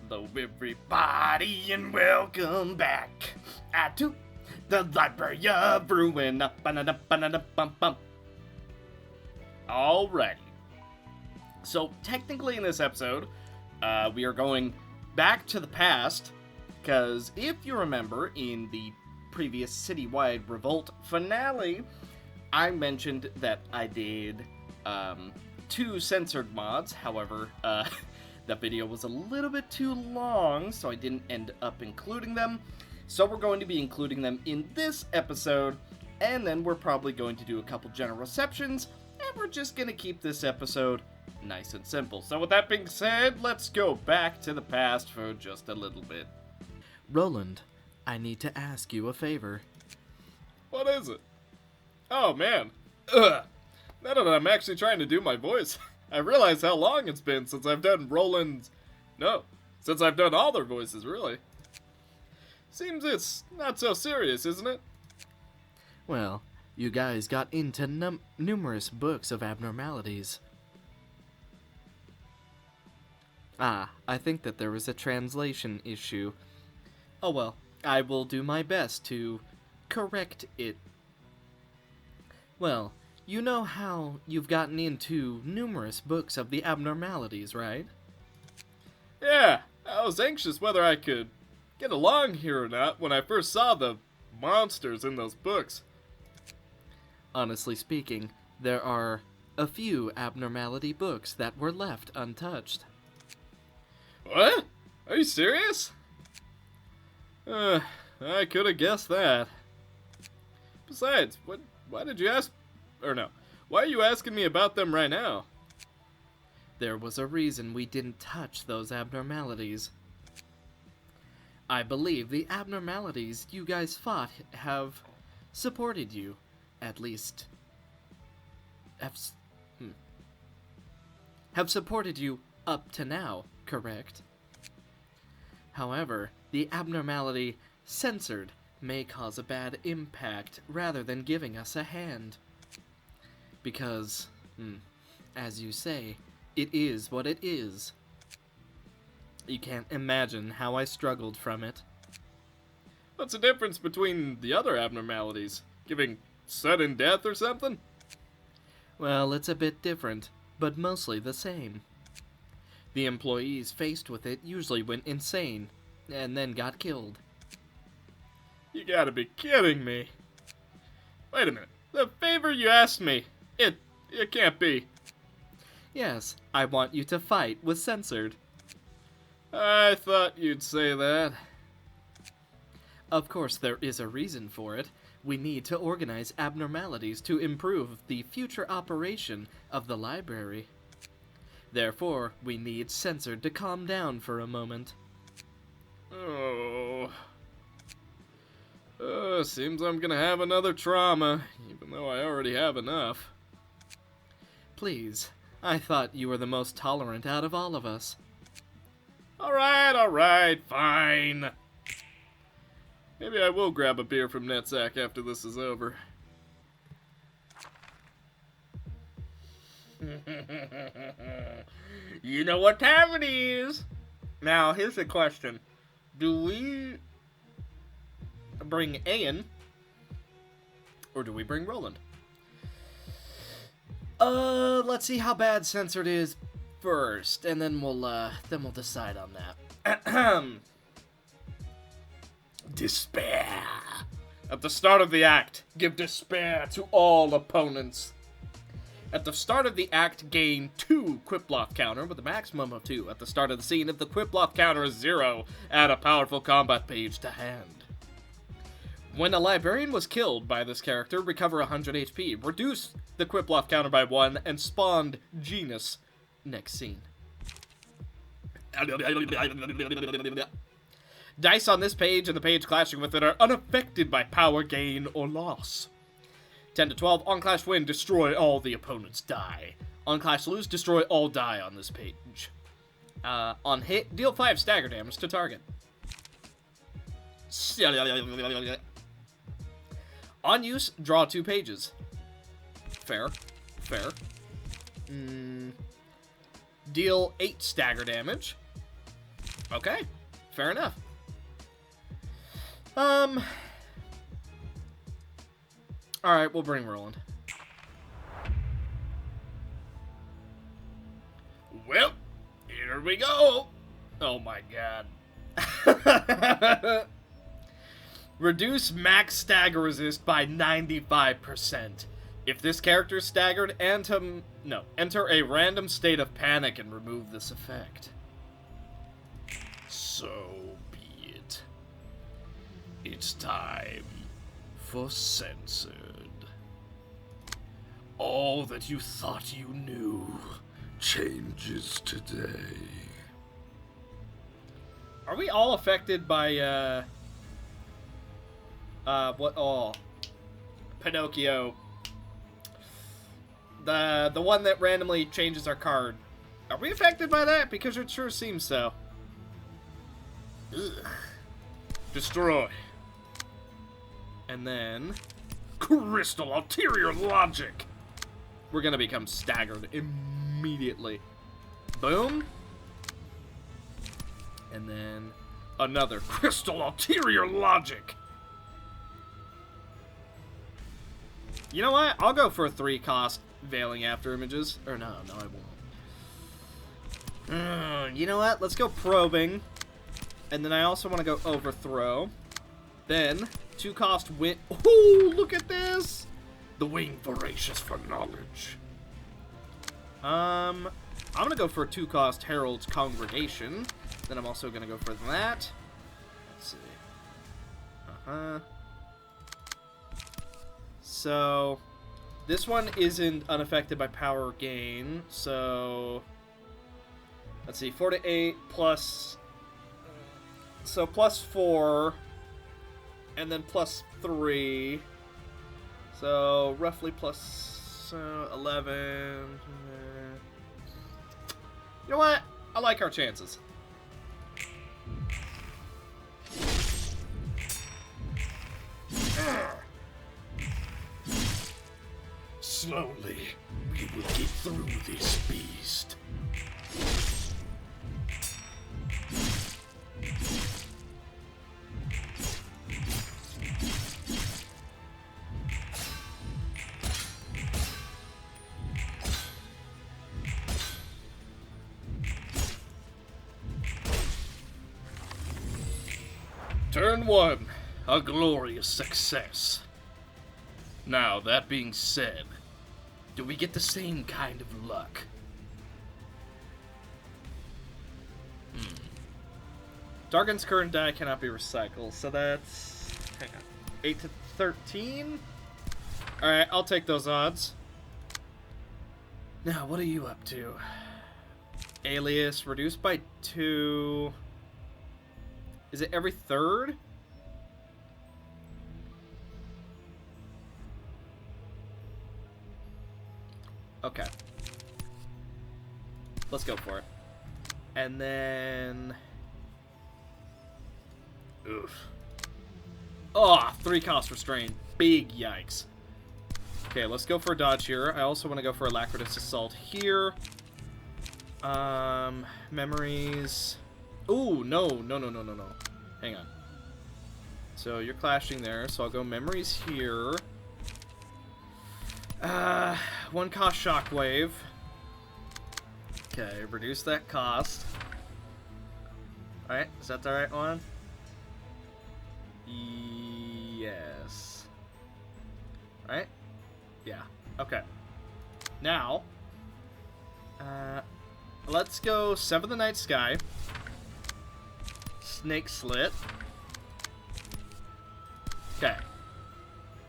Hello everybody and welcome back to the Library of Ruina. Alrighty. So technically in this episode, we are going back to the past, because if you remember in the previous Citywide Revolt finale, I mentioned that I did 2 censored mods. However, that video was a little bit too long, so I didn't end up including them. So we're going to be including them in this episode, and then we're probably going to do a couple general receptions, and we're just going to keep this episode nice and simple. So with that being said, let's go back to the past for just a little bit. Roland, I need to ask you a favor. What is it? Oh, man. Ugh. Now that I'm actually trying to do my voice, I realize how long it's been since I've done Roland's... No, since I've done all their voices, really. Seems it's not so serious, isn't it? Well, you guys got into numerous books of abnormalities. I think that there was a translation issue. Oh well, I will do my best to correct it. Well, you know how you've gotten into numerous books of the abnormalities, right? Yeah, I was anxious whether I could get along here or not when I first saw the monsters in those books. Honestly speaking, there are a few abnormality books that were left untouched. What? Are you serious? I could have guessed that. Besides, why did you ask... Or no, why are you asking me about them right now? There was a reason we didn't touch those abnormalities. I believe the abnormalities you guys fought have supported you, at least. Have supported you up to now, correct? However, the abnormality censored may cause a bad impact rather than giving us a hand. Because, as you say, it is what it is. You can't imagine how I struggled from it. What's the difference between the other abnormalities? Giving sudden death or something? Well, it's a bit different, but mostly the same. The employees faced with it usually went insane, and then got killed. You gotta be kidding me. Wait a minute. The favor you asked me, it can't be. Yes, I want you to fight with Censored. I thought you'd say that. Of course, there is a reason for it. We need to organize abnormalities to improve the future operation of the library. Therefore, we need Censored to calm down for a moment. Oh. Seems I'm gonna have another trauma, even though I already have enough. Please, I thought you were the most tolerant out of all of us. Alright, fine. Maybe I will grab a beer from Netsack after this is over. You know what time it is. Now, here's the question. Do we bring Ian, or do we bring Roland? Let's see how bad Censored is first, and then we'll decide on that. Despair. At the start of the act, give despair to all opponents. At the start of the act, gain 2 Quiploth counter with a maximum of 2. At the start of the scene, if the Quiploth counter is 0, add a powerful combat page to hand. When a librarian was killed by this character, recover 100 HP. Reduce the Quiploth counter by 1 and spawned Genus. Next scene. Dice on this page and the page clashing with it are unaffected by power gain or loss. 10 to 12, on clash win, destroy all the opponent's die. On clash lose, destroy all die on this page. On hit, deal 5 stagger damage to target. On use, draw 2 pages. Fair. Deal 8 stagger damage. Okay, fair enough. Alright, we'll bring Roland. Well, here we go. Oh my god. Reduce max stagger resist by 95%. If this character is staggered, enter a random state of panic and remove this effect. So be it. It's time for Censored. All that you thought you knew changes today. Are we all affected by, what? Oh, Pinocchio. The one that randomly changes our card. Are we affected by that? Because it sure seems so. Ugh. Destroy. And then... Crystal Ulterior Logic! We're gonna become staggered immediately. Boom. And then... Another Crystal Ulterior Logic! You know what? I'll go for a 3-cost Veiling After Images. Or no, I won't. You know what? Let's go Probing. And then I also want to go Overthrow. Then, 2-cost Wing... Ooh, look at this! The Wing Voracious for Knowledge. I'm going to go for a 2-cost Herald's Congregation. Then I'm also going to go for that. Let's see. So, this one isn't unaffected by power gain, so... Let's see, 4 to 8 plus... So, plus 4, and then plus 3. So, roughly plus 11. You know what? I like our chances. Slowly, we will get through this beast. Turn 1, a glorious success. Now, that being said, do we get the same kind of luck? Dargon's current die cannot be recycled, so that's... Hang on. 8 to 13? Alright, I'll take those odds. Now, what are you up to? Alias, reduced by 2... Is it every third? Okay. Let's go for it. And then... Oof. Oh, 3-cost restraint. Big yikes. Okay, let's go for a dodge here. I also want to go for Alacritus Assault here. Memories... Ooh, no. Hang on. So you're clashing there, so I'll go memories here. 1-cost Shockwave. Okay, reduce that cost. Alright, is that the right one? Yes. Alright? Yeah, okay. Now, let's go Sever the Night Sky. Snake Slit. Okay.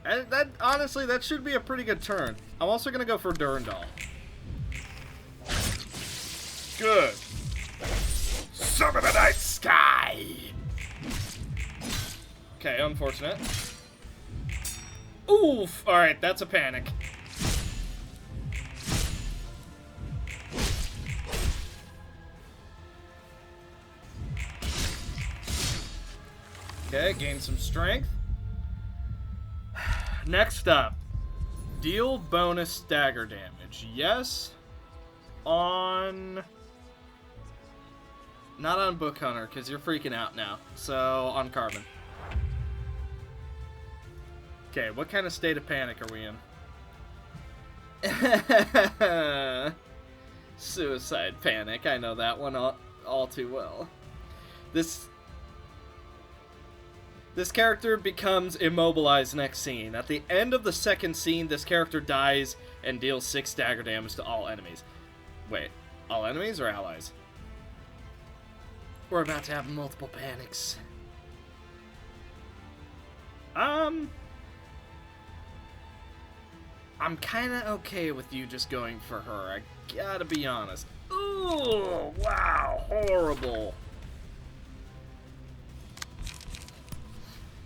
And that, honestly, that should be a pretty good turn. I'm also gonna go for Durandal. Good. Summon the Night Sky! Okay, unfortunate. Oof! Alright, that's a panic. Okay, gain some strength. Next up, deal bonus stagger damage. Yes. On... Not on Book Hunter, because you're freaking out now. So, on Carmen. Okay, what kind of state of panic are we in? Suicide panic. I know that one all too well. This character becomes immobilized next scene. At the end of the second scene, this character dies and deals 6 dagger damage to all enemies. Wait, all enemies or allies? We're about to have multiple panics. I'm kinda okay with you just going for her. I gotta be honest. Ooh, wow, horrible.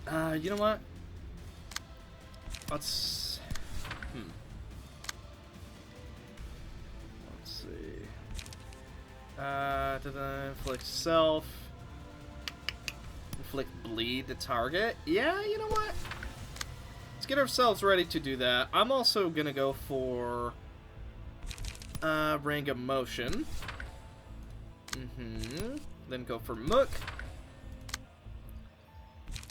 You know what? Let's see. Inflict self. Inflict bleed to target. Yeah, you know what? Let's get ourselves ready to do that. I'm also gonna go for Ring of Motion. Then go for Mook.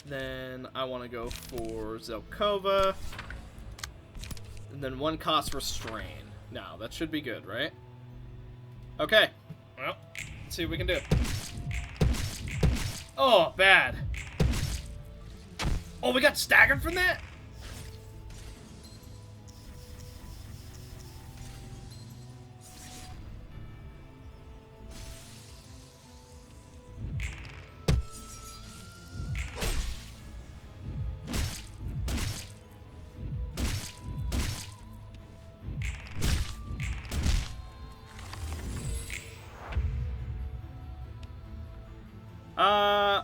Then I want to go for Zelkova. And then 1 cost Restrain. Now, that should be good, right? Okay. Well, let's see what we can do. Oh, bad. Oh, we got staggered from that?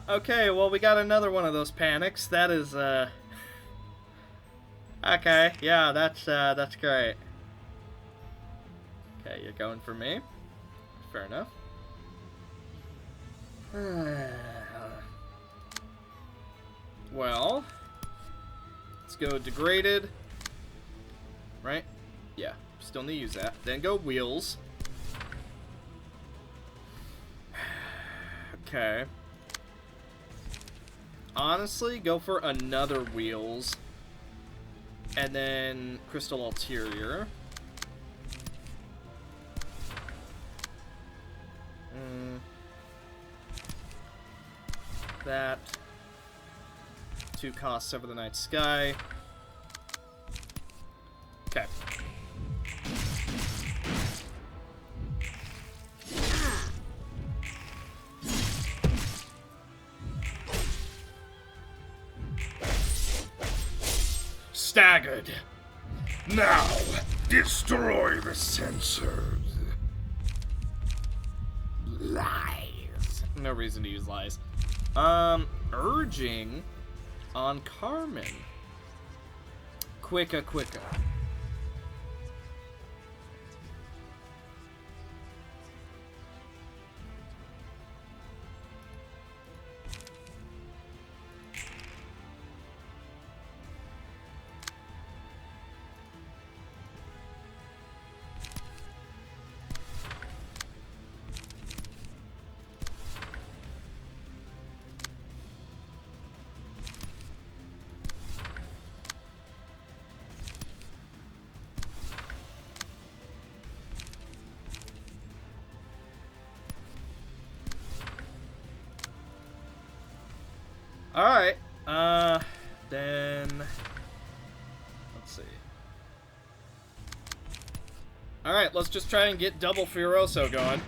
Okay, well, we got another one of those panics. That is, okay, yeah, that's great. Okay, you're going for me. Fair enough. Well, let's go Degraded. Right? Yeah, still need to use that. Then go Wheels. Okay. Honestly, go for another Wheels. And then Crystal Ulterior. That. 2 costs over the night sky. Okay. Staggered. Now, destroy the Censored. Lies. No reason to use lies. Urging on Carmen. Quicker. Alright, then, let's see. Alright, let's just try and get double Furioso going.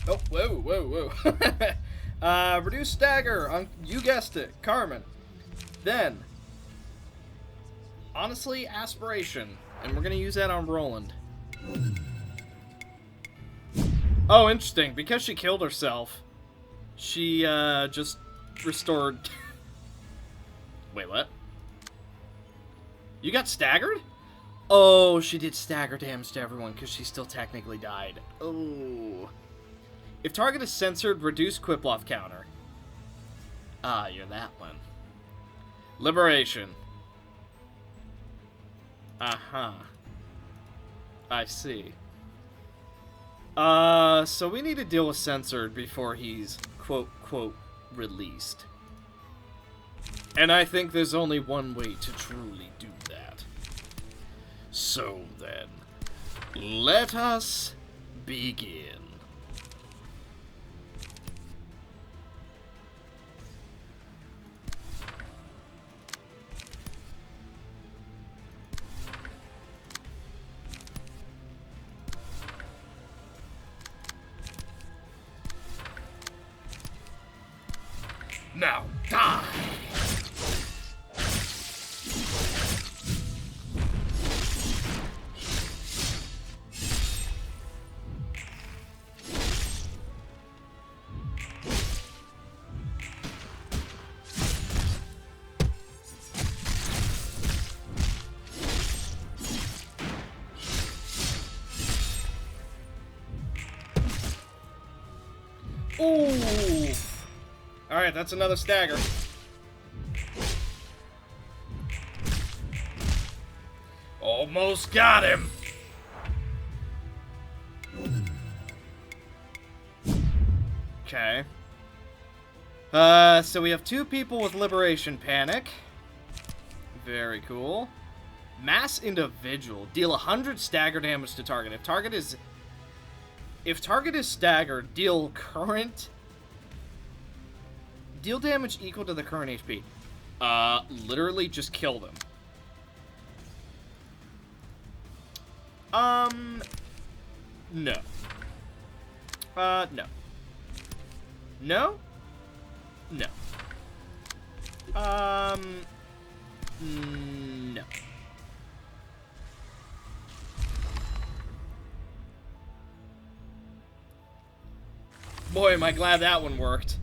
Oh, whoa. Reduce stagger on, you guessed it, Carmen. Then, honestly, Aspiration. And we're going to use that on Roland. Oh, interesting. Because she killed herself, she just restored... Wait, what? You got staggered? Oh, she did stagger damage to everyone because she still technically died. Oh. If target is censored, reduce Qiploth counter. Ah, you're that one. Liberation. Uh-huh. I see. So we need to deal with Censored before he's quote released. And I think there's only one way to truly do that. So then, let us begin. Now die! Ooh! Alright, that's another stagger. Almost got him! Okay. So we have 2 people with Liberation Panic. Very cool. Mass Individual. Deal 100 stagger damage to target. If target is staggered, deal damage equal to the current HP. Literally just kill them. No. No. No? No. No. Boy, am I glad that one worked.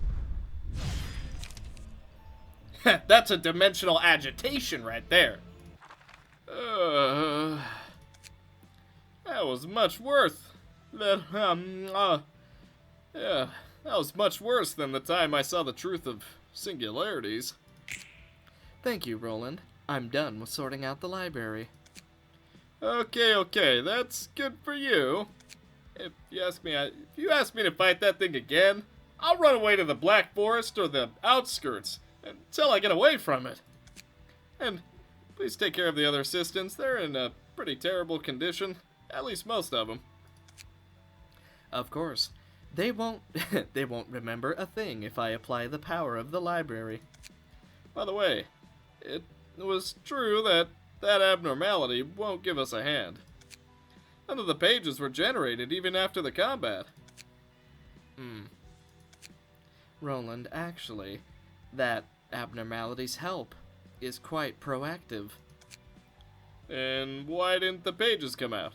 That's a dimensional agitation right there. That was much worse. Yeah, that was much worse than the time I saw the truth of singularities. Thank you, Roland. I'm done with sorting out the library. Okay, that's good for you. If you ask me to fight that thing again, I'll run away to the Black Forest or the outskirts until I get away from it. And please take care of the other assistants. They're in a pretty terrible condition, at least most of them. Of course. They won't remember a thing if I apply the power of the library. By the way, it was true that abnormality won't give us a hand. None of the pages were generated even after the combat. Roland, actually, that abnormality's help is quite proactive. And why didn't the pages come out?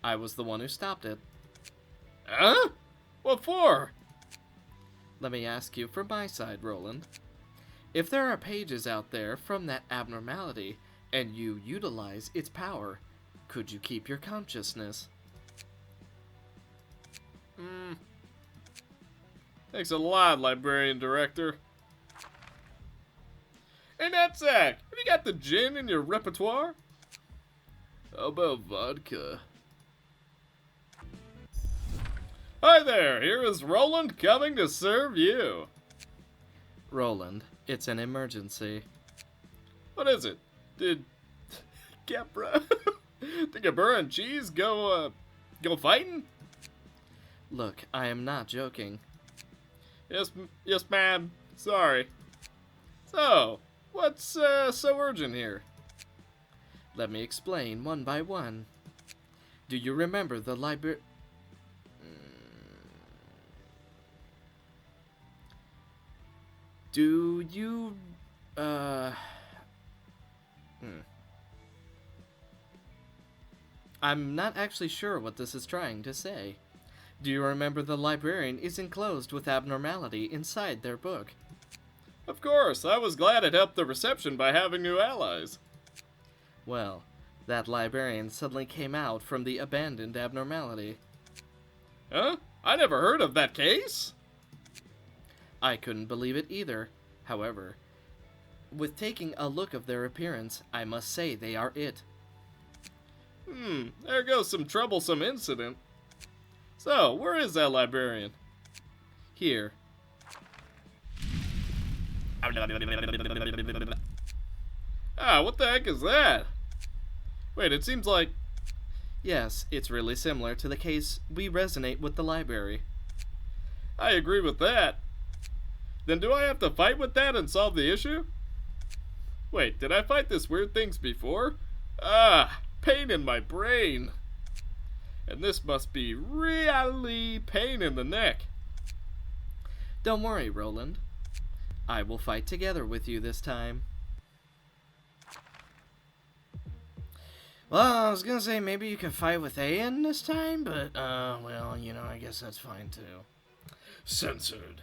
I was the one who stopped it. Huh? What for? Let me ask you from my side, Roland. If there are pages out there from that abnormality, and you utilize its power, could you keep your consciousness? Thanks a lot, Librarian Director. Hey, Knapsack, have you got the gin in your repertoire? How about vodka? Hi there, here is Roland coming to serve you. Roland, it's an emergency. What is it? Did Gebra and Cheese go fighting? Look, I am not joking. Yes, ma'am. Sorry. So, what's so urgent here? Let me explain one by one. Do you remember the Do you, I'm not actually sure what this is trying to say. Do you remember the librarian is enclosed with abnormality inside their book? Of course, I was glad it helped the reception by having new allies. Well, that librarian suddenly came out from the abandoned abnormality. Huh? I never heard of that case. I couldn't believe it either. However, with taking a look of their appearance, I must say they are it. There goes some troublesome incident. So, where is that librarian? Here. Ah, what the heck is that? Wait, it seems like... Yes, it's really similar to the case. We resonate with the library. I agree with that. Then do I have to fight with that and solve the issue? Wait, did I fight this weird things before? Ah, pain in my brain. And this must be really pain in the neck. Don't worry, Roland. I will fight together with you this time. Well, I was gonna say maybe you can fight with Ayan this time, but, well, you know, I guess that's fine too. Censored.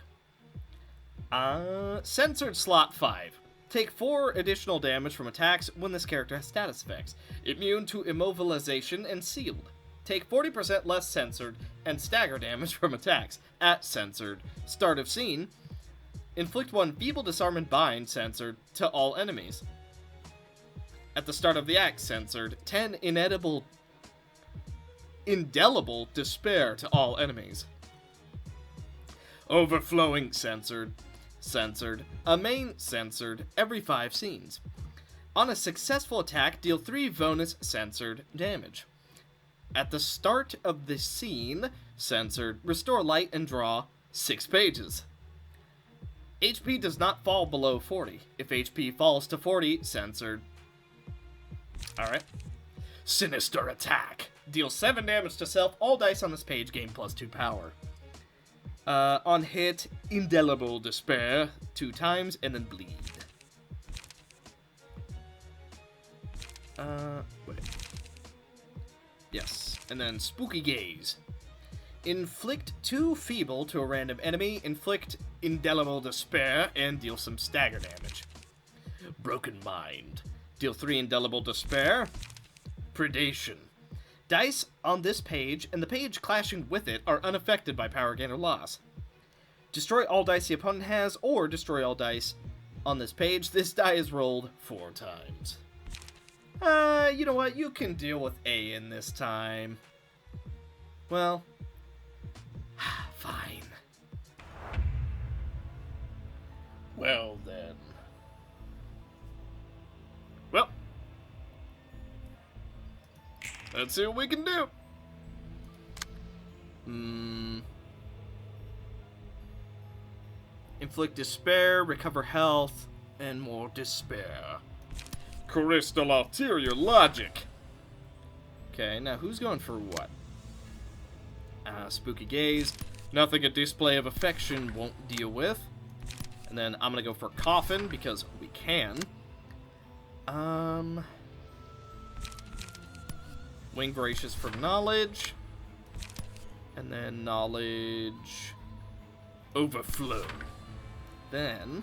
Censored slot 5. Take 4 additional damage from attacks when this character has status effects. Immune to immobilization and sealed. Take 40% less censored and stagger damage from attacks at censored. Start of scene. Inflict 1 feeble disarm and bind censored to all enemies. At the start of the act, censored. 10 indelible despair to all enemies. Overflowing censored. Censored. A main censored every 5 scenes. On a successful attack, deal 3 bonus censored damage. At the start of the scene, censored, restore light and draw 6 pages. HP does not fall below 40. If HP falls to 40, censored. Alright. Sinister attack. Deal 7 damage to self. All dice on this page gain +2 power. On hit, indelible despair 2 times and then bleed. Wait. Yes, and then spooky gaze. Inflict 2 feeble to a random enemy, inflict indelible despair, and deal some stagger damage. Broken mind. Deal 3 indelible despair. Predation. Dice on this page and the page clashing with it are unaffected by power gain or loss. Destroy all dice the opponent has, or destroy all dice on this page. This die is rolled 4 times. You know what? You can deal with Ayan this time. Well, fine. Well then. Well, let's see what we can do. Inflict despair, recover health, and more despair. Crystal ulterior logic. Okay, now who's going for what? Spooky gaze. Nothing a display of affection won't deal with. And then I'm gonna go for coffin because we can. Wing voracious for knowledge. And then knowledge overflow. Then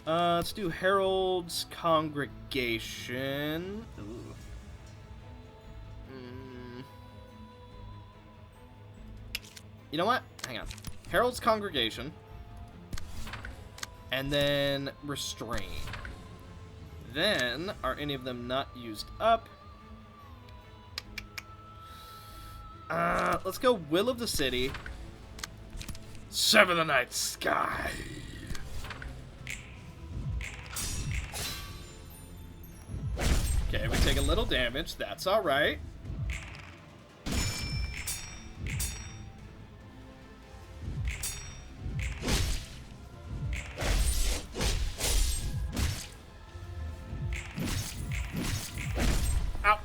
let's do Herald's Congregation. Ooh. You know what? Hang on. Herald's Congregation. And then Restrain. Then, are any of them not used up? Let's go Will of the City. Sever the night sky. Okay, we take a little damage. That's alright. Ow.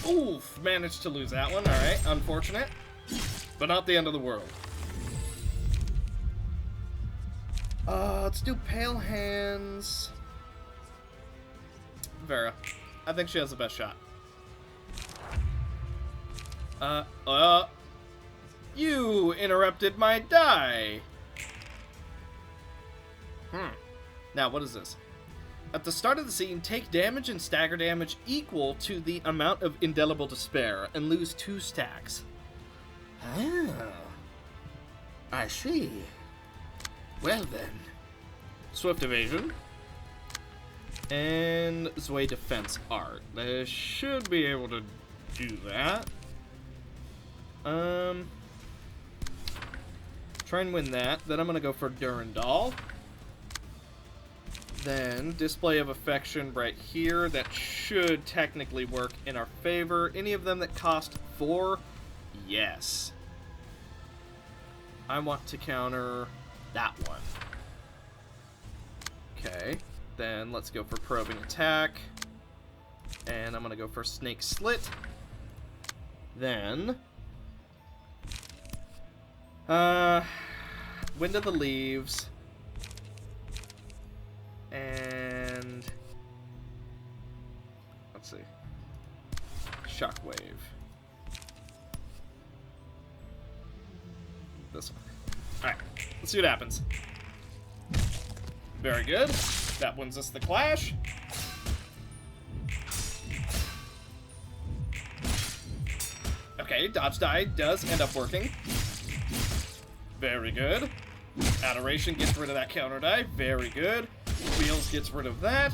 Oof, managed to lose that one. Alright, unfortunate. But not the end of the world. Let's do Pale Hands. Vera. I think she has the best shot. You interrupted my die. Now, what is this? At the start of the scene, take damage and stagger damage equal to the amount of indelible despair and lose 2 stacks. Oh. I see. Well then. Swift evasion. And Zwei defense art. They should be able to do that. Try and win that. Then I'm gonna go for Durandal. Then display of affection right here. That should technically work in our favor. Any of them that cost 4? Yes. I want to counter that one. Okay. Then let's go for probing attack. And I'm gonna go for snake slit. Then Wind of the Leaves. And let's see. Shockwave. This one. Alright, let's see what happens. Very good. That wins us the clash. Okay, dodge die does end up working. Very good. Adoration gets rid of that counter die. Very good. Wheels gets rid of that.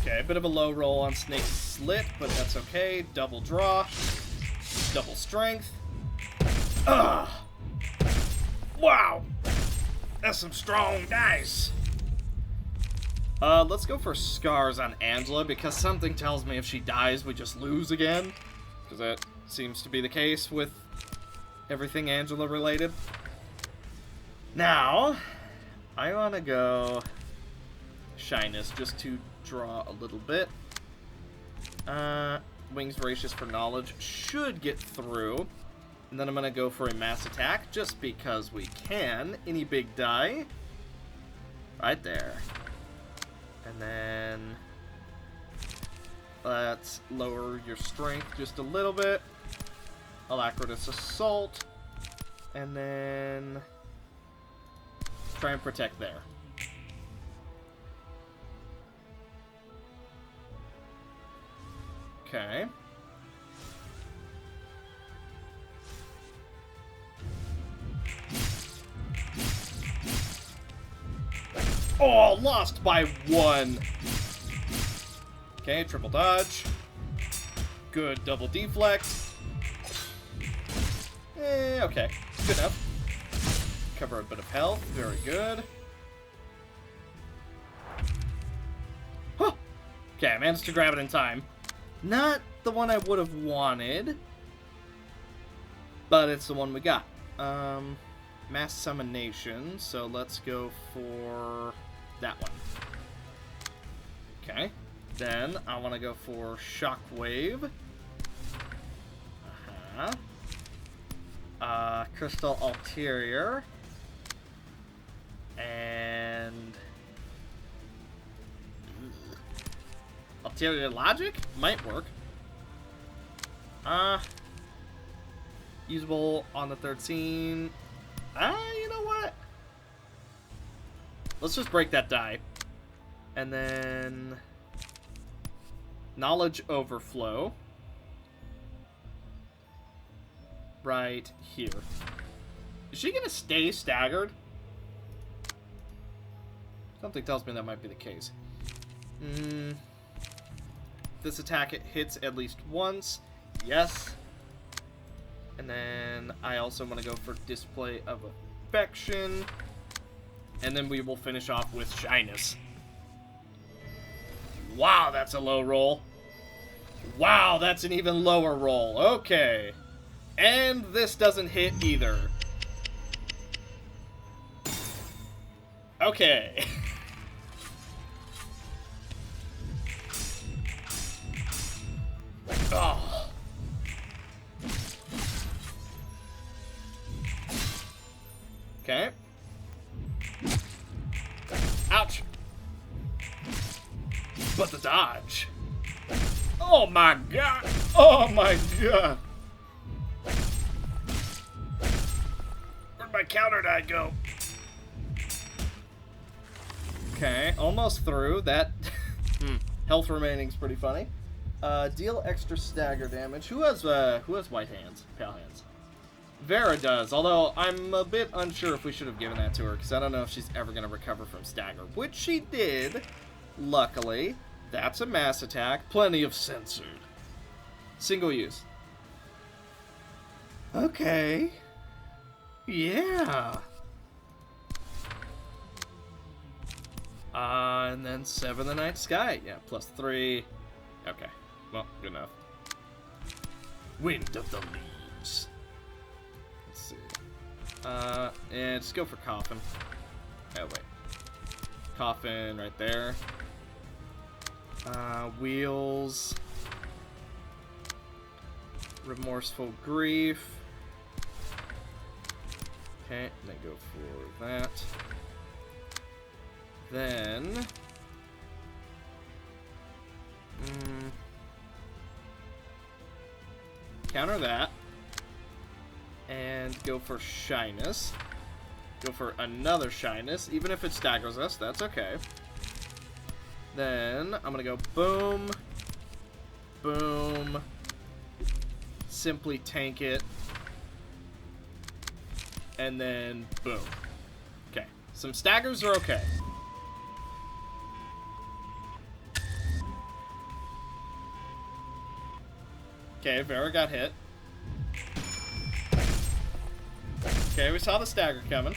Okay, a bit of a low roll on Snake Slit, but that's okay. Double draw. Double strength. Ugh! Wow! That's some strong dice. Let's go for Scars on Angela, because something tells me if she dies, we just lose again. Because that seems to be the case with everything Angela related. Now, I want to go Shyness, just to draw a little bit. Wings Voracious for Knowledge should get through. And then I'm going to go for a Mass Attack, just because we can. Any big die. Right there. And then let's lower your strength just a little bit. Alacritus Assault. And then try and protect there. Okay. Oh, lost by 1. Okay, triple dodge. Good double deflect. Okay. Good enough. Cover a bit of health. Very good. Huh. Okay, I managed to grab it in time. Not the one I would have wanted, but it's the one we got. Mass Summonation, so let's go for that one. Okay. Then I want to go for Shockwave. Crystal Ulterior. And Ulterior Logic might work. Usable on the third scene. You know what? Let's just break that die. And then Knowledge Overflow. Right here. Is she gonna stay staggered? Something tells me that might be the case. This attack, it hits at least once. Yes. And then I also want to go for Display of Affection. And then we will finish off with Shyness. Wow, that's a low roll. Wow, that's an even lower roll. Okay. And this doesn't hit either. Okay. Oh. Okay. Ouch. But the dodge. Oh my god. Oh my god. Where'd my counter die go? Okay, almost through. That health remaining's pretty funny. Deal extra stagger damage. Who has white hands? Pale hands. Vera does, although I'm a bit unsure if we should have given that to her, because I don't know if she's ever going to recover from stagger, which she did, luckily. That's a mass attack. Plenty of censored. Single use. Okay. Yeah. And then Sever the Night Sky. Yeah, +3. Okay. Well, good enough. Wind of the Leaves. Let's see. And just go for Coffin. Oh, wait. Coffin right there. Wheels. Remorseful Grief. Okay, then go for that. Then... counter that. And go for Shyness. Go for another Shyness. Even if it staggers us, that's okay. Then, I'm gonna go boom. Boom. Simply tank it. And then, boom. Okay. Some staggers are okay. Okay, Vera got hit. Okay, we saw the stagger coming.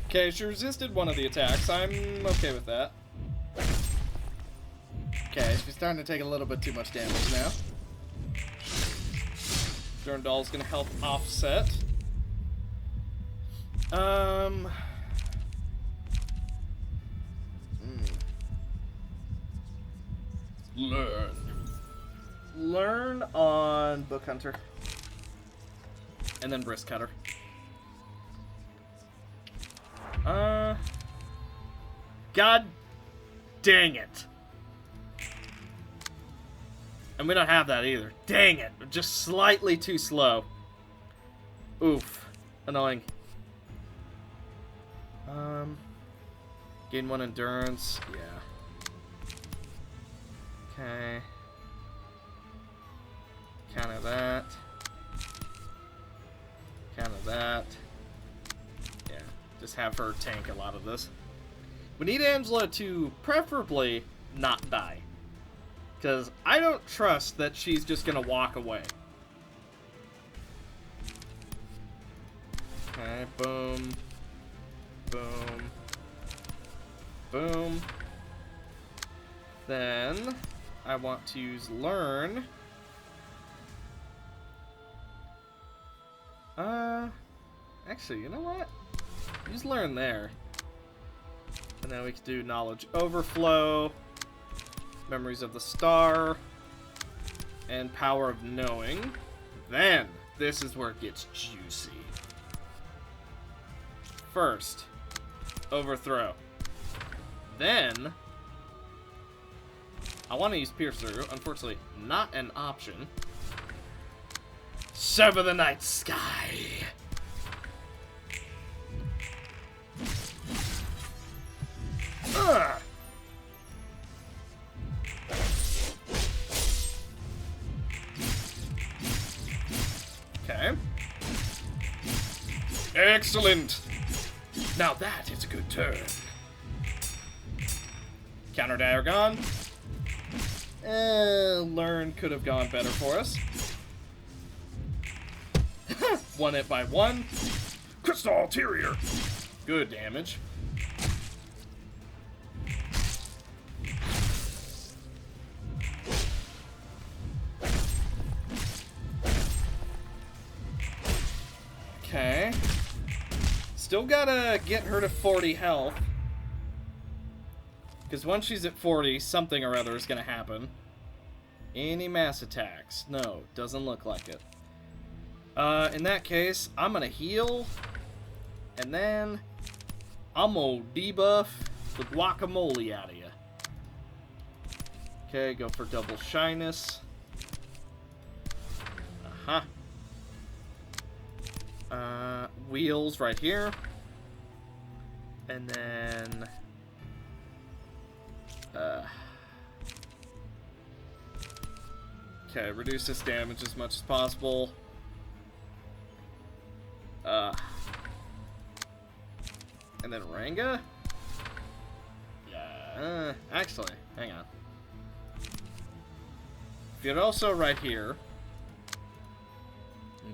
Okay, she resisted one of the attacks. I'm okay with that. Okay, she's starting to take a little bit too much damage now. Durandal's gonna help offset. Learn on Book Hunter. And then Brisk Cutter. God dang it. And we don't have that either. Dang it. Just slightly too slow. Oof. Annoying. Gain 1 endurance. Yeah. Okay. Counter that. Counter that. Yeah. Just have her tank a lot of this. We need Angela to preferably not die. Because I don't trust that she's just going to walk away. Okay, boom. Boom. Boom. Then, I want to use Learn. Actually, you know what? Use Learn there. And then we can do Knowledge Overflow. Memories of the Star, and Power of Knowing. Then, this is where it gets juicy. First, Overthrow. Then, I want to use Pierce Through. Unfortunately, not an option. Sever the Night Sky. Ugh. Okay. Excellent! Now that is a good turn. Counter dagger gone. Learn could have gone better for us. Won it by 1. Crystal Ulterior. Good damage. Okay. Still gotta get her to 40 health. Because once she's at 40, something or other is gonna happen. Any mass attacks? No, doesn't look like it. In that case, I'm gonna heal. And then I'm gonna debuff the guacamole out of you. Okay, go for double shyness. Wheels right here. And then... okay, reduce this damage as much as possible. And then Ranga? Yeah, actually, hang on. Fioroso right here.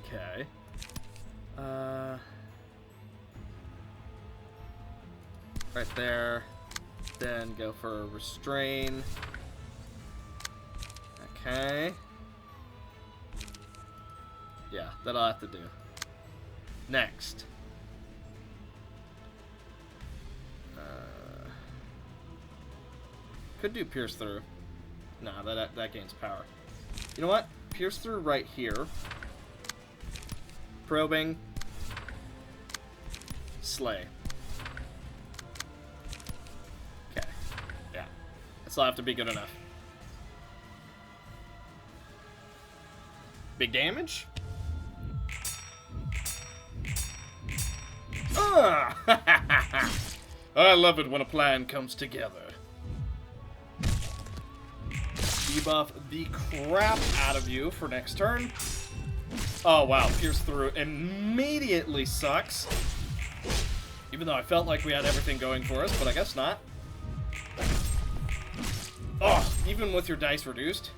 Okay. Right there. Then go for restrain. Okay. Yeah, that'll have to do. Next. Could do pierce through. Nah, that gains power. You know what? Pierce through right here. Probing. Slay. Okay. Yeah. This'll have to be good enough. Big damage? Ah! I love it when a plan comes together. Debuff the crap out of you for next turn. Oh wow, pierce through immediately sucks. Even though I felt like we had everything going for us, but I guess not. Oh, even with your dice reduced.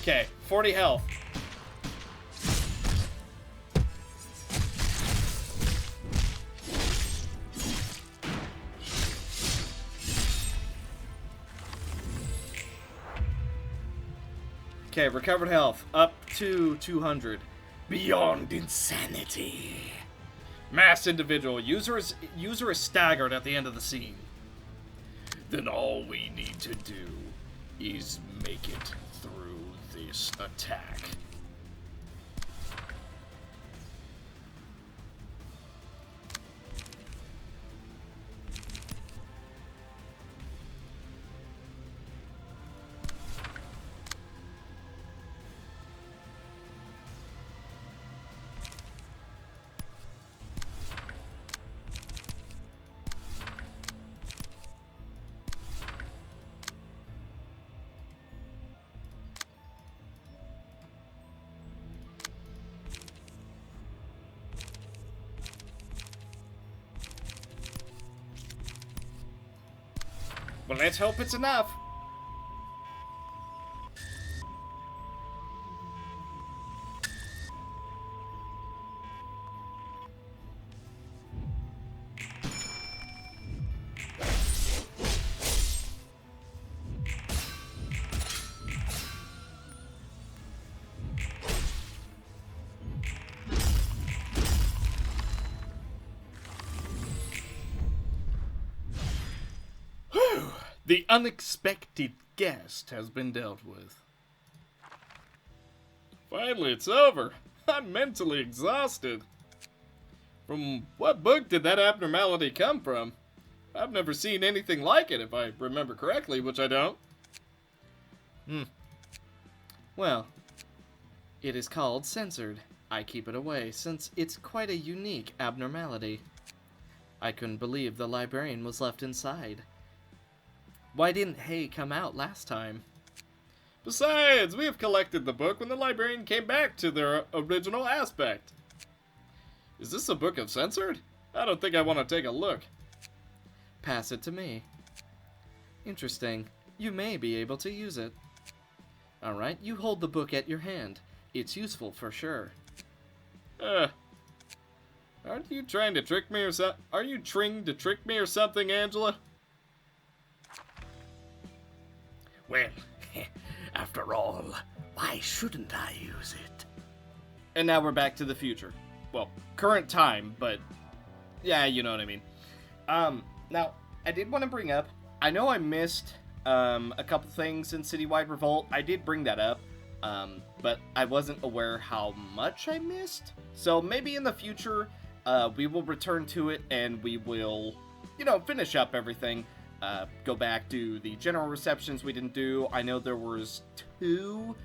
Okay, 40 health. Okay, recovered health up to 200. Beyond insanity. Mass individual. User is staggered at the end of the scene. Then all we need to do is make it through this attack. Well, let's hope it's enough. The unexpected guest has been dealt with. Finally, it's over. I'm mentally exhausted. From what book did that abnormality come from? I've never seen anything like it, if I remember correctly, which I don't. Well, it is called Censored. I keep it away, since it's quite a unique abnormality. I couldn't believe the librarian was left inside. Why didn't Hay come out last time? Besides, we have collected the book when the librarian came back to their original aspect. Is this a book of Censored? I don't think I want to take a look. Pass it to me. Interesting. You may be able to use it. Alright, you hold the book at your hand. It's useful for sure. Aren't you trying to trick me or something? Are you trying to trick me or something, Angela? Well, after all, why shouldn't I use it? And now we're back to the future. Well, current time, but yeah, you know what I mean. Now, I did want to bring up, I know I missed a couple things in Citywide Revolt. I did bring that up, but I wasn't aware how much I missed. So maybe in the future, we will return to it and we will, finish up everything. Go back to the general receptions we didn't do. I know there was 2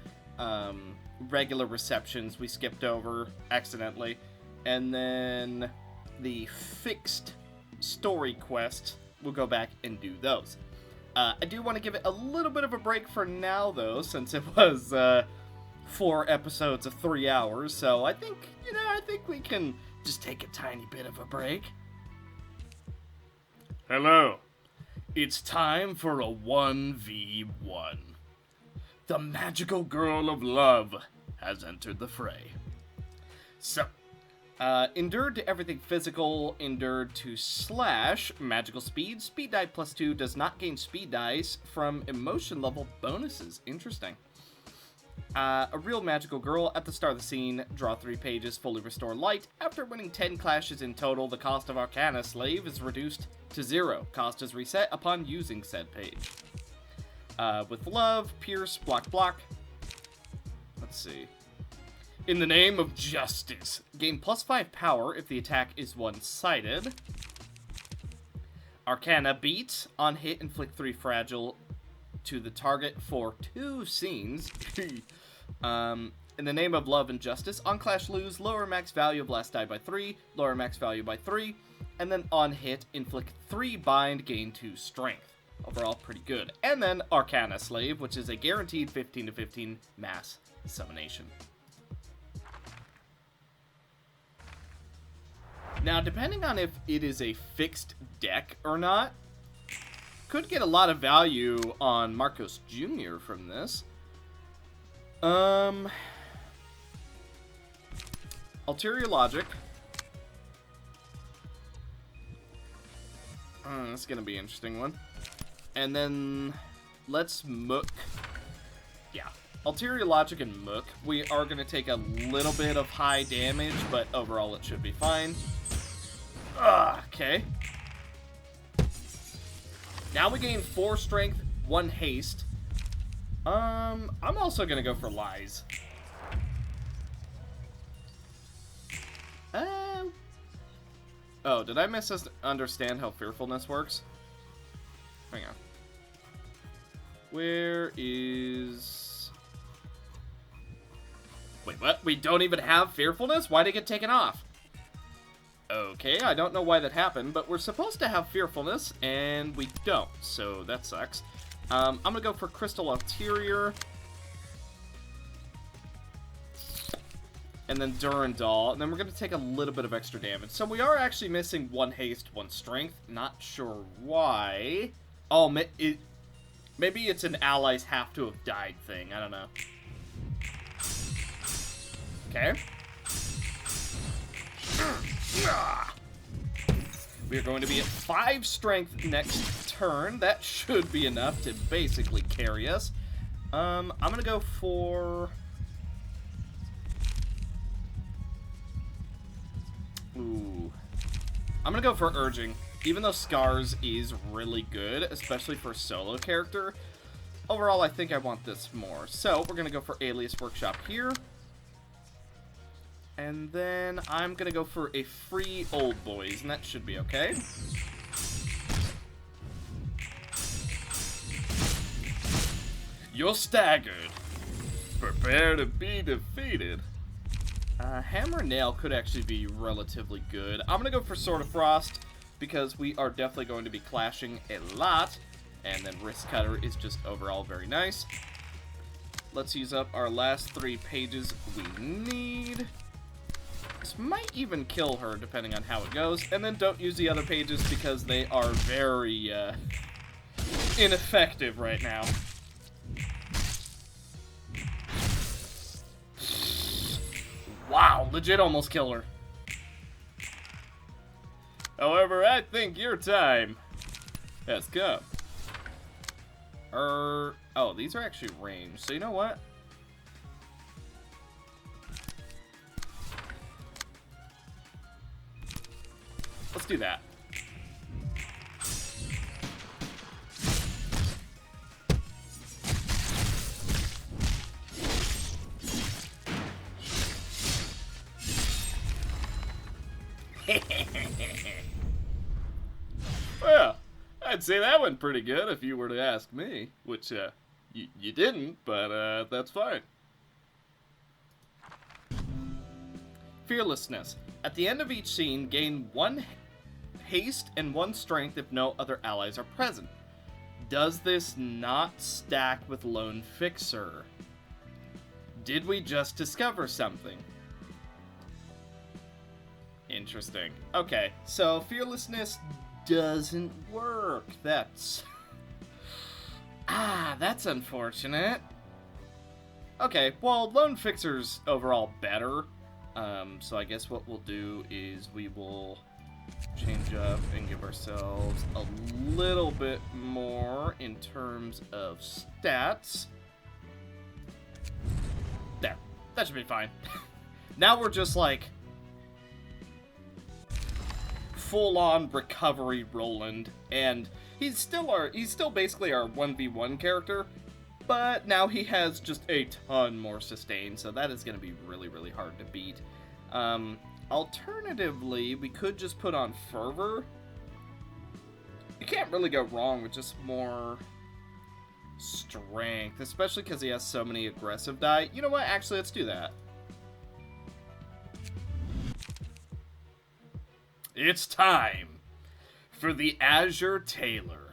regular receptions we skipped over accidentally. And then the fixed story quest, we'll go back and do those. I do want to give it a little bit of a break for now, though, since it was 4 episodes of 3 hours. So I think we can just take a tiny bit of a break. Hello. It's time for a 1v1. The magical girl of love has entered the fray. So, endured to everything physical, endured to slash, magical speed. Speed die +2 does not gain speed dice from emotion level bonuses. Interesting. A real magical girl. At the start of the scene, draw 3 pages, fully restore light. After winning 10 clashes in total, the cost of Arcana Slave is reduced to 0. Cost is reset upon using said page. With love, pierce, block. Let's see. In the name of justice. Gain +5 power if the attack is one-sided. Arcana beat. On hit, inflict 3 fragile to the target for 2 scenes. In the name of love and justice. On clash lose, lower max value of last die by 3, lower max value by 3, and then on hit, inflict 3 bind, gain 2 strength. Overall, pretty good. And then Arcana Slave, which is a guaranteed 15 to 15 mass summonation. Now, depending on if it is a fixed deck or not, could get a lot of value on Marcos Jr. from this. Ulterior Logic. This is gonna be an interesting one. And then let's Mook. Yeah, Ulterior Logic and Mook. We are gonna take a little bit of high damage, but overall it should be fine. Okay. Now we gain 4 strength, 1 haste. I'm also gonna go for lies. Oh, did I misunderstand how fearfulness works? Hang on. Where is... Wait, what? We don't even have fearfulness? Why did it get taken off? Okay, I don't know why that happened, but we're supposed to have fearfulness, and we don't, so that sucks. I'm gonna go for Crystal Ulterior. And then Durandal, and then we're gonna take a little bit of extra damage. So we are actually missing 1 haste, 1 strength. Not sure why. Oh, maybe it's an allies have to have died thing. I don't know. Okay. We are going to be at 5 strength next turn. That should be enough to basically carry us. I'm gonna go for... Ooh. I'm gonna go for Urging. Even though Scars is really good, especially for a solo character, overall I think I want this more. So, we're gonna go for Alias Workshop here. And then I'm gonna go for a free Old Boys, and that should be okay. You're staggered. Prepare to be defeated. Hammer and Nail could actually be relatively good. I'm gonna go for Sword of Frost, because we are definitely going to be clashing a lot. And then Wrist Cutter is just overall very nice. Let's use up our last 3 pages we need. This might even kill her, depending on how it goes. And then don't use the other pages because they are very, ineffective right now. Wow, legit almost kill her. However, I think your time has come. Oh, these are actually ranged. So you know what? Let's do that. I'd say that went pretty good if you were to ask me, which, you didn't, but, that's fine. Fearlessness. At the end of each scene, gain 1 haste and 1 strength if no other allies are present. Does this not stack with Lone Fixer? Did we just discover something? Interesting. Okay, so Fearlessness doesn't work. That's... that's unfortunate. Okay, well, Lone Fixer's overall better. So I guess what we'll do is we will change up and give ourselves a little bit more in terms of stats. There. That should be fine. Now we're just like full-on recovery Roland, and he's still basically our 1v1 character, but now he has just a ton more sustain, so that is going to be really, really hard to beat. Alternatively, we could just put on Fervor. You can't really go wrong with just more strength, especially because he has so many aggressive die. You know what? Actually, let's do that. It's time for the Azure Tailor.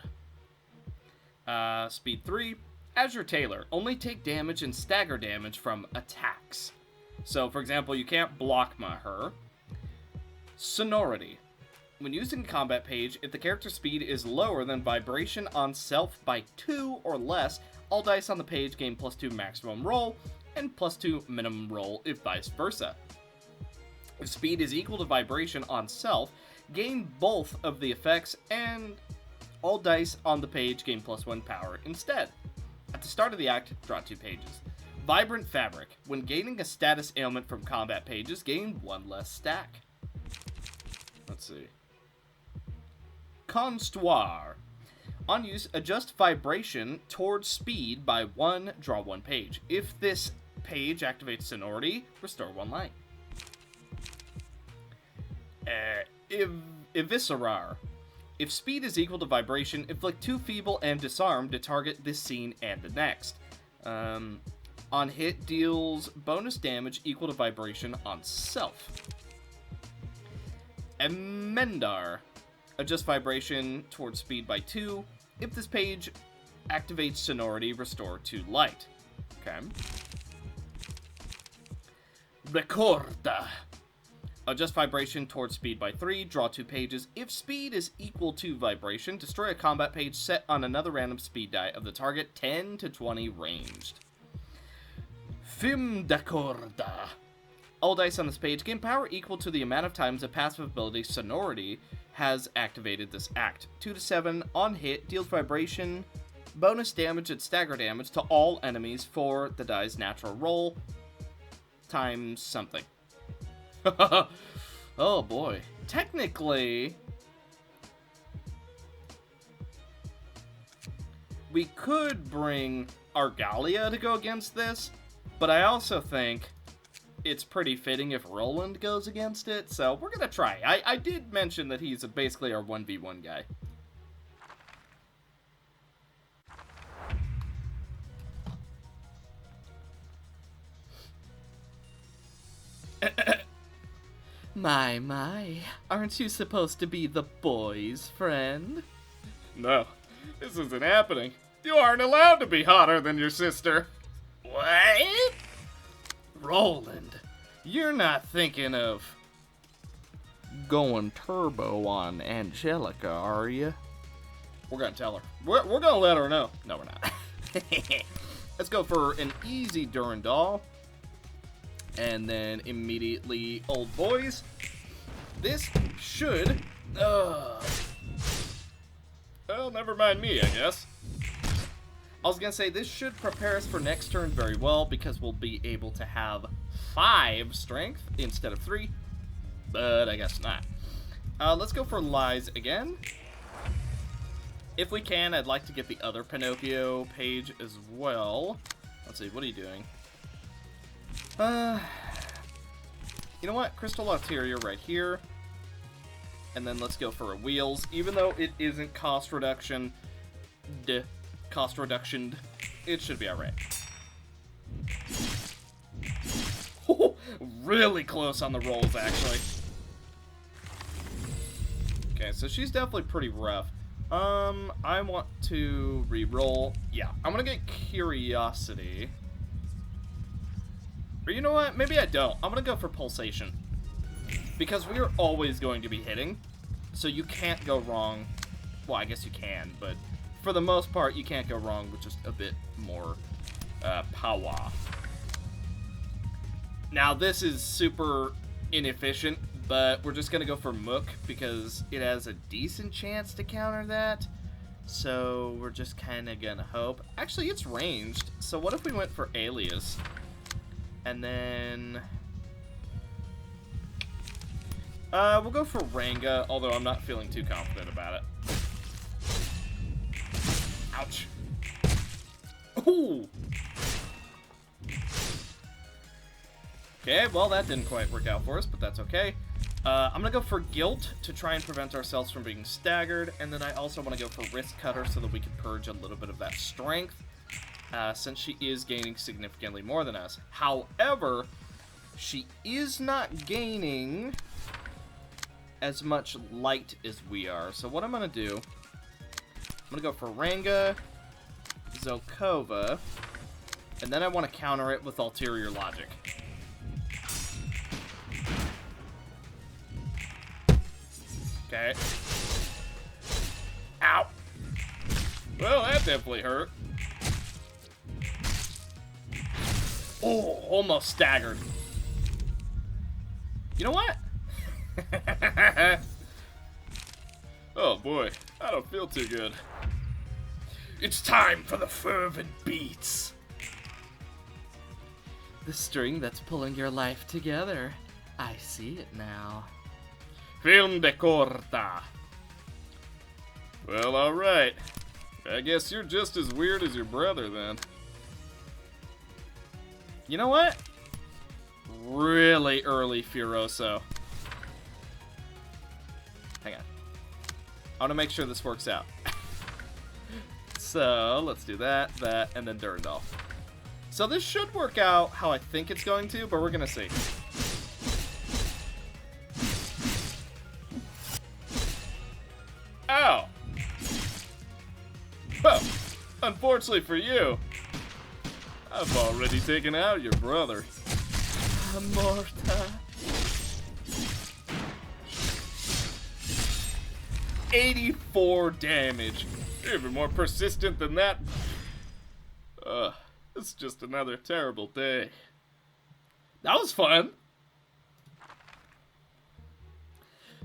Speed 3. Azure Tailor. Only take damage and stagger damage from attacks. So, for example, you can't block her. Sonority. When used in combat page, if the character's speed is lower than vibration on self by 2 or less, all dice on the page gain +2 maximum roll, and +2 minimum roll if vice versa. If speed is equal to vibration on self, gain both of the effects, and all dice on the page gain +1 power instead. At the start of the act, draw 2 pages. Vibrant Fabric. When gaining a status ailment from combat pages, gain 1 less stack. Let's see. Constoir. On use, adjust vibration towards speed by 1, draw 1 page. If this page activates Sonority, restore 1 light. Eviscerar. If speed is equal to vibration, inflict 2 feeble and disarm to target this scene and the next. On hit, deals bonus damage equal to vibration on self. Emendar. Adjust vibration towards speed by 2. If this page activates Sonority, restore 2 light. Okay. Recorda. Adjust vibration towards speed by 3, draw 2 pages. If speed is equal to vibration, destroy a combat page set on another random speed die of the target 10 to 20 ranged. Fim d'Accorda. All dice on this page gain power equal to the amount of times a passive ability Sonority has activated this act. 2 to 7 on hit, deals vibration, bonus damage and stagger damage to all enemies for the die's natural roll, times something. Oh boy. Technically, we could bring Argalia to go against this, but I also think it's pretty fitting if Roland goes against it, so we're gonna try. I did mention that he's basically our 1v1 guy. My, aren't you supposed to be the boy's friend? No, this isn't happening. You aren't allowed to be hotter than your sister. What? Roland, you're not thinking of going turbo on Angelica, are you? We're gonna tell her. We're gonna let her know. No, we're not. Let's go for an easy Durandal. And then immediately Old Boys. This should... Well, never mind me, I guess. I was going to say, this should prepare us for next turn very well, because we'll be able to have 5 strength instead of 3. But I guess not. Let's go for Lies again. If we can, I'd like to get the other Pinocchio page as well. Let's see, what are you doing? You know what? Crystal Ulterior right here. And then let's go for a wheels, even though it isn't cost reduction. Cost reduction. It should be alright. Really close on the rolls, actually. Okay, so she's definitely pretty rough. I want to re-roll. Yeah, I'm gonna get Curiosity. Or you know what? Maybe I don't. I'm gonna go for Pulsation. Because we are always going to be hitting, so you can't go wrong. Well, I guess you can, but for the most part, you can't go wrong with just a bit more power. Now, this is super inefficient, but we're just going to go for Mook because it has a decent chance to counter that. So we're just kind of going to hope. Actually, it's ranged, so what if we went for Alias? And then... we'll go for Ranga, although I'm not feeling too confident about it. Ouch. Ooh! Okay, well, that didn't quite work out for us, but that's okay. I'm gonna go for Guilt to try and prevent ourselves from being staggered, and then I also want to go for Wrist Cutter so that we can purge a little bit of that strength, since she is gaining significantly more than us. However, she is not gaining as much light as we are. So what I'm gonna do, I'm gonna go for Ranga, Zokova, and then I want to counter it with Ulterior Logic. Okay. Ow! Well, that definitely hurt. Oh, almost staggered. You know what? Oh boy, I don't feel too good. It's time for the fervent beats. The string that's pulling your life together. I see it now. Film de corta. Well, alright. I guess you're just as weird as your brother then. You know what? Really early Furioso. Hang on. I want to make sure this works out. So, let's do that, and then Durandal. So this should work out how I think it's going to, but we're going to see. Ow! Well, unfortunately for you, I've already taken out your brother. Morta. 84 damage. Even more persistent than that. It's just another terrible day. That was fun.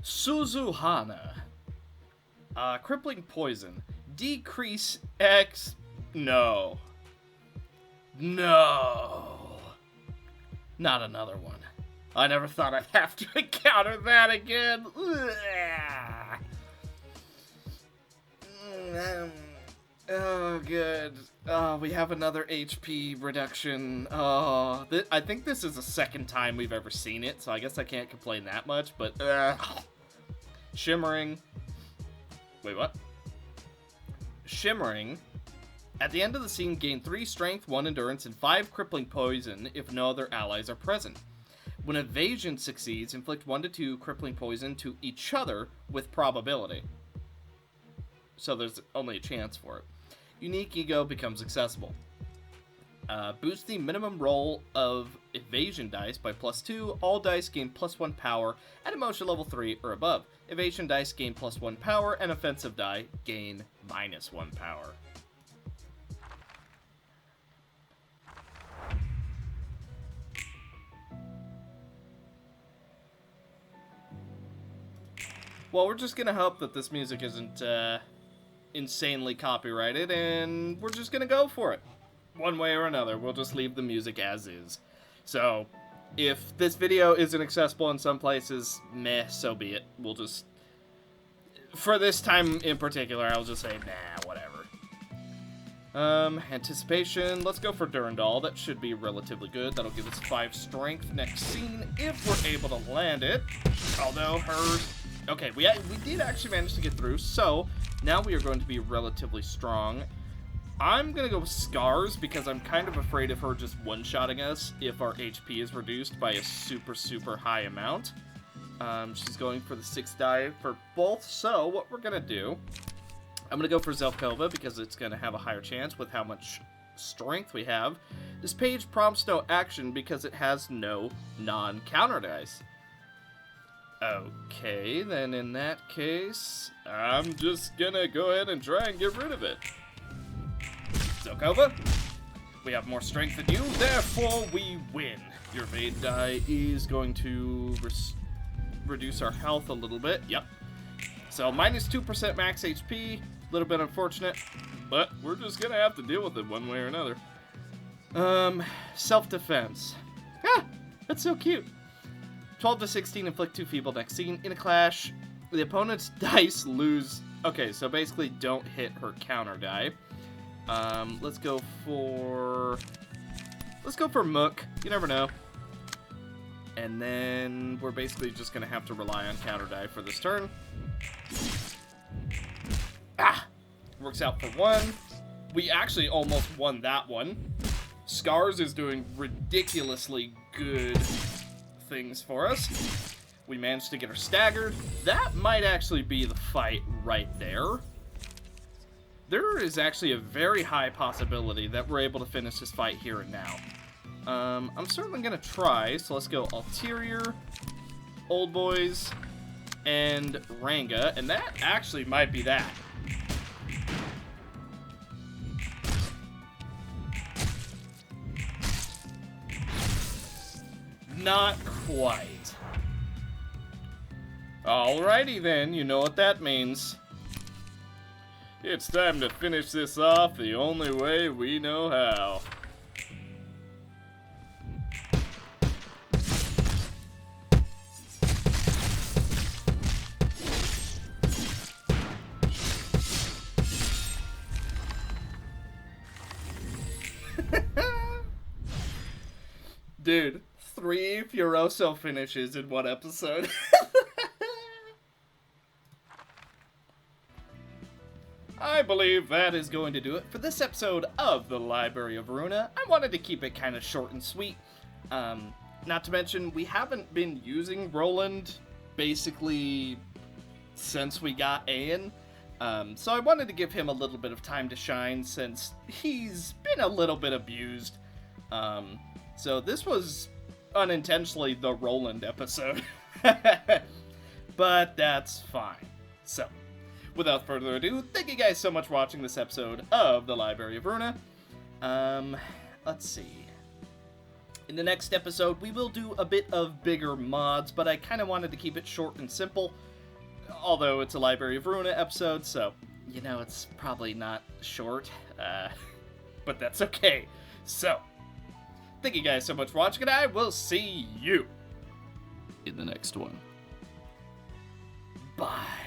Suzuhana. Crippling Poison. Decrease X. No. No. Not another one. I never thought I'd have to encounter that again. Oh, good. Oh, we have another HP reduction. Oh, I think this is the second time we've ever seen it, so I guess I can't complain that much, but... Shimmering. Wait, what? Shimmering. At the end of the scene, gain 3 strength, 1 endurance, and 5 crippling poison if no other allies are present. When evasion succeeds, inflict 1 to 2 crippling poison to each other with probability. So there's only a chance for it. Unique Ego becomes accessible. Boost the minimum roll of evasion dice by +2. All dice gain +1 power at emotion level 3 or above. Evasion dice gain +1 power, and offensive die gain -1 power. Well, we're just gonna hope that this music isn't insanely copyrighted, and we're just gonna go for it. One way or another, we'll just leave the music as is. So, if this video isn't accessible in some places, meh, so be it. We'll just... For this time in particular, I'll just say, nah, whatever. Anticipation. Let's go for Durandal. That should be relatively good. That'll give us 5 strength next scene if we're able to land it. Although her Okay, we did actually manage to get through, so now we are going to be relatively strong. I'm going to go with Scars because I'm kind of afraid of her just one-shotting us if our HP is reduced by a super, super high amount. She's going for the 6th die for both, so what we're going to do, I'm going to go for Zelkova because it's going to have a higher chance with how much strength we have. This page prompts no action because it has no non-counter dice. Okay, then in that case, I'm just gonna go ahead and try and get rid of it. Zelkova, we have more strength than you, therefore we win. Your evade die is going to reduce our health a little bit. Yep. So minus 2% max HP, a little bit unfortunate. But we're just gonna have to deal with it one way or another. Self-defense. Ah, that's so cute. 12 to 16, inflict 2 feeble next scene. In a clash, the opponent's dice lose. Okay, so basically don't hit her counter die. Let's go for Mook. You never know. And then we're basically just gonna have to rely on counter die for this turn. Ah! Works out for 1. We actually almost won that one. Scars is doing ridiculously good things for us. We managed to get her staggered. That might actually be the fight right there. There is actually a very high possibility that we're able to finish this fight here and now. I'm certainly going to try, so let's go Ulterior, Old Boys, and Ranga, and that actually might be that. Not quite. Alrighty then, you know what that means. It's time to finish this off the only way we know how. Dude, 3 Furioso finishes in one episode. I believe that is going to do it for this episode of the Library of Ruina. I wanted to keep it kind of short and sweet. Not to mention, we haven't been using Roland basically since we got Aeon. So I wanted to give him a little bit of time to shine since he's been a little bit abused. So this was unintentionally the Roland episode. But that's fine. So, without further ado, thank you guys so much for watching this episode of the Library of Ruina. Let's see. In the next episode, we will do a bit of bigger mods, but I kind of wanted to keep it short and simple. Although it's a Library of Ruina episode, so, you know, it's probably not short. But that's okay. So, thank you guys so much for watching, and I will see you in the next one. Bye.